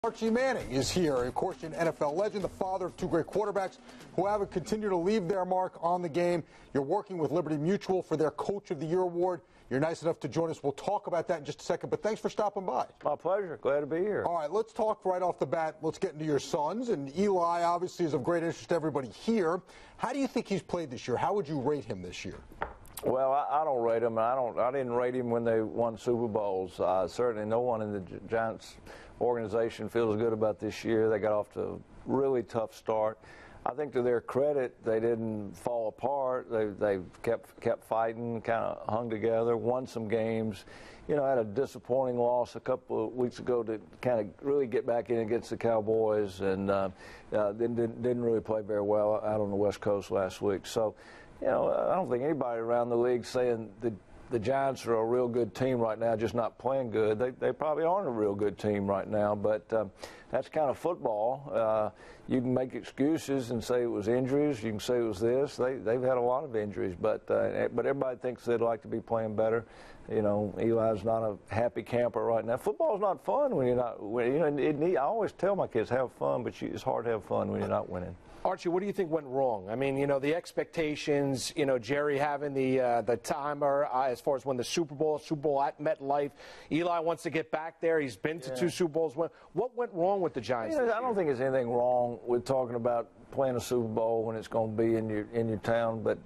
Archie Manning is here, of course, an NFL legend, the father of two great quarterbacks who have continued to leave their mark on the game. You're working with Liberty Mutual for their Coach of the Year award. You're nice enough to join us. We'll talk about that in just a second, but thanks for stopping by. My pleasure. Glad to be here. All right, let's talk right off the bat. Let's get into your sons. And Eli, obviously, is of great interest to everybody here. How do you think he's played this year? How would you rate him this year? Well, I don't rate him. I didn't rate him when they won Super Bowls. Certainly no one in the Giants organization feels good about this year. They got off to a really tough start. I think to their credit, they didn't fall apart. They kept fighting, kind of hung together, won some games. You know, had a disappointing loss a couple of weeks ago to kind of really get back in against the Cowboys, and didn't really play very well out on the West Coast last week. So, you know, I don't think anybody around the league saying the Giants are a real good team right now, just not playing good. They probably aren't a real good team right now, but that's kind of football. You can make excuses and say it was injuries. You can say it was this. They've had a lot of injuries, but everybody thinks they'd like to be playing better. You know, Eli's not a happy camper right now. Football's not fun when you're not. I always tell my kids, have fun, but it's hard to have fun when you're not winning. Archie, what do you think went wrong? I mean, you know, the expectations, you know, Jerry having the timer as far as when the Super Bowl at MetLife. Eli wants to get back there. He's been to two Super Bowls. What went wrong with the Giants? I don't think there's anything wrong with talking about playing a Super Bowl when it's going to be in your town, but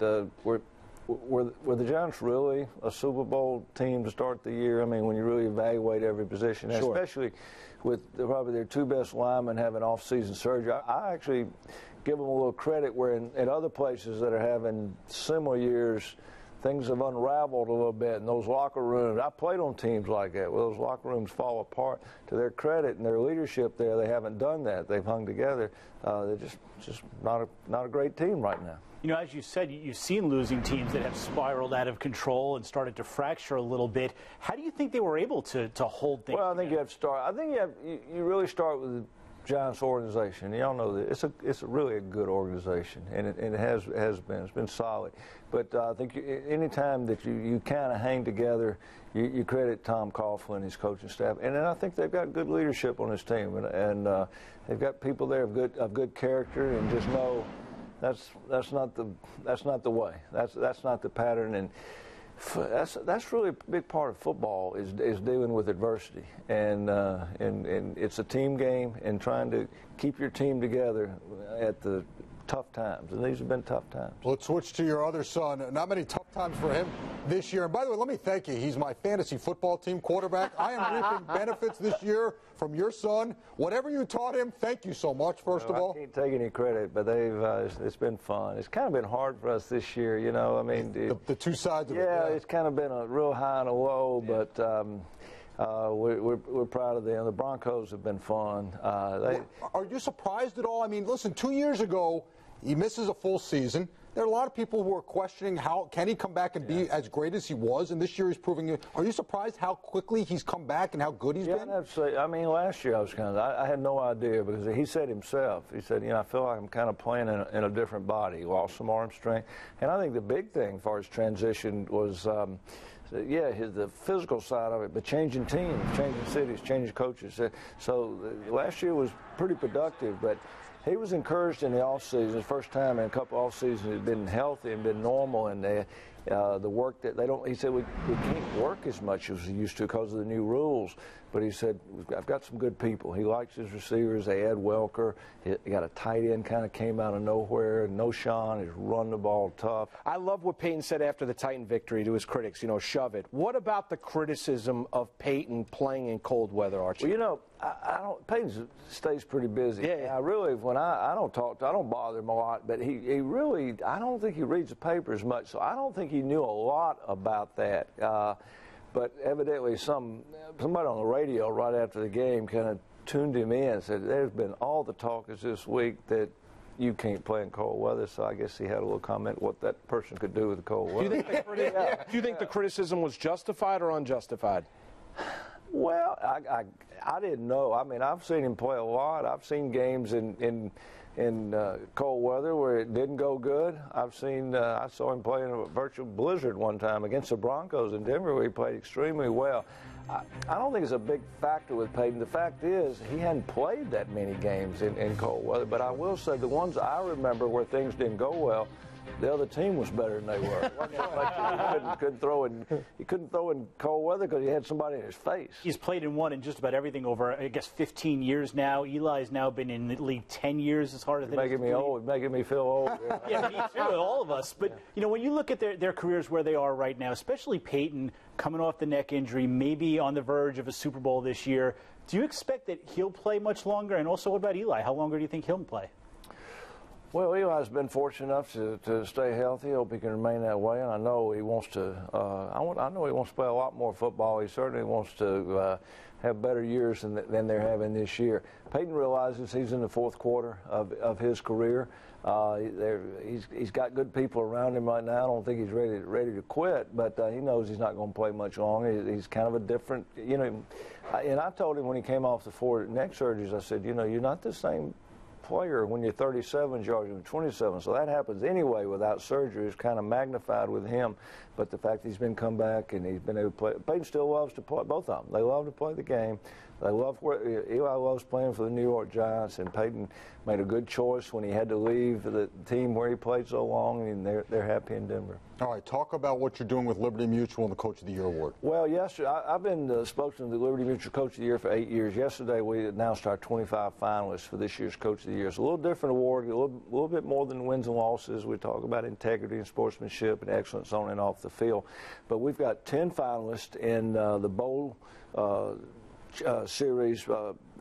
were the Giants really a Super Bowl team to start the year? I mean, when you really evaluate every position, sure. Especially with probably their two best linemen having off-season surgery, I actually give them a little credit where in other places that are having similar years, things have unraveled a little bit in those locker rooms. I played on teams like that where those locker rooms fall apart. To their credit and their leadership there, they haven't done that. They've hung together. They're just not a great team right now. You know, as you said, you've seen losing teams that have spiraled out of control and started to fracture a little bit. How do you think they were able to hold things? Well, I think you have to start. I think you really start with the Giants organization. Y'all know that it's really a good organization, and it has been. It's been solid. But I think any time that you kind of hang together, you credit Tom Coughlin and his coaching staff, and then I think they've got good leadership on this team, and they've got people there of good character, and just know that's not the way. That's not the pattern, and that's really a big part of football is dealing with adversity, and it's a team game and trying to keep your team together at the tough times, and these have been tough times. Let's switch to your other son. Not many tough times for him this year. And by the way, let me thank you. He's my fantasy football team quarterback. I am reaping benefits this year from your son. Whatever you taught him, thank you so much, first of all. I can't take any credit, but it's been fun. It's kind of been hard for us this year, you know. I mean, the two sides of it. Yeah, it's kind of been a real high and a low, but we're proud of them. The Broncos have been fun. Are you surprised at all? I mean, listen, 2 years ago, he misses a full season. There are a lot of people who are questioning how can he come back and be as great as he was, and this year he's proving it. Are you surprised how quickly he's come back and how good he's been? I'd have to say, I mean, last year I was I had no idea because he said himself, he said, you know, I feel like I'm kind of playing in a different body. He lost some arm strength. And I think the big thing as far as transition was, the physical side of it, but changing teams, changing cities, changing coaches. So last year was pretty productive, but he was encouraged in the offseason. First time in a couple off seasons he'd been healthy and been normal, and the work that they don't. He said we can't work as much as we used to because of the new rules. But he said I've got some good people. He likes his receivers. They had Welker. He got a tight end kind of came out of nowhere. No Sean. He's run the ball tough. I love what Peyton said after the Titan victory to his critics. You know, shove it. What about the criticism of Peyton playing in cold weather, Archie? Well, you know, Peyton stays pretty busy. Yeah. I really, when I don't talk to, I don't bother him a lot, but he really, I don't think he reads the paper as much, so I don't think he knew a lot about that. But evidently somebody on the radio right after the game kind of tuned him in and said, there's been all the talk is this week that you can't play in cold weather, so I guess he had a little comment what that person could do with the cold weather. Do you think the criticism was justified or unjustified? Well, I didn't know. I mean, I've seen him play a lot. I've seen games in cold weather where it didn't go good. I saw him play in a virtual blizzard one time against the Broncos in Denver where he played extremely well. I don't think it's a big factor with Peyton. The fact is he hadn't played that many games in cold weather. But I will say the ones I remember where things didn't go well, the other team was better than they were. He couldn't throw in cold weather because he had somebody in his face. He's played and won in just about everything over, I guess, 15 years now. Eli's now been in the league 10 years as hard as it is. Making me old, making me feel old. Yeah, me too, all of us. But, you know, when you look at their careers where they are right now, especially Peyton coming off the neck injury, maybe on the verge of a Super Bowl this year, do you expect that he'll play much longer? And also, what about Eli? How longer do you think he'll play? Well, Eli's been fortunate enough to stay healthy. I hope he can remain that way. And I know he wants to. I know he wants to play a lot more football. He certainly wants to have better years than they're having this year. Peyton realizes he's in the fourth quarter of his career. He's got good people around him right now. I don't think he's ready to quit, but he knows he's not going to play much longer. He's kind of a different, you know. And I told him when he came off the 4 neck surgeries, I said, you know, you're not the same player when you're 37 as you are 27, so that happens anyway without surgery. It's kind of magnified with him, but the fact that he's been come back and he's been able to play. Peyton still loves to play, both of them. They love to play the game. They love Eli loves playing for the New York Giants, and Peyton made a good choice when he had to leave the team where he played so long, and they're happy in Denver. All right, talk about what you're doing with Liberty Mutual and the Coach of the Year award. Well, yesterday, I've been the spokesman of the Liberty Mutual Coach of the Year for 8 years. Yesterday, we announced our 25 finalists for this year's Coach of the Year. It's a little different award, a little bit more than wins and losses. We talk about integrity and sportsmanship and excellence on and off the field. But we've got 10 finalists in the Bowl series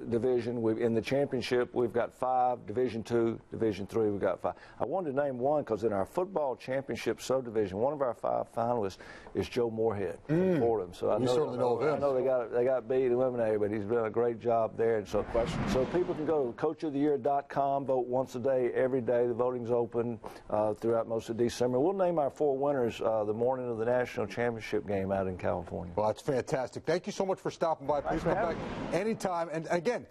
division. In the championship, we've got 5. Division 2, Division 3, we've got 5. I wanted to name one because in our football championship subdivision, one of our 5 finalists is Joe Moorhead from Fordham. So I certainly know of him. I know they got beat, eliminated, but he's done a great job there. And so people can go to coachoftheyear.com, vote once a day, every day. The voting's open throughout most of December. We'll name our 4 winners the morning of the national championship game out in California. Well, that's fantastic. Thank you so much for stopping by. Please come back anytime. And again,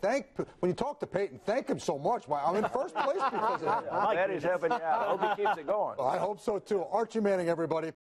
when you talk to Peyton, thank him so much. I'm in first place because of him. I'm glad he's helping you out. I hope he keeps it going. I hope so, too. Archie Manning, everybody.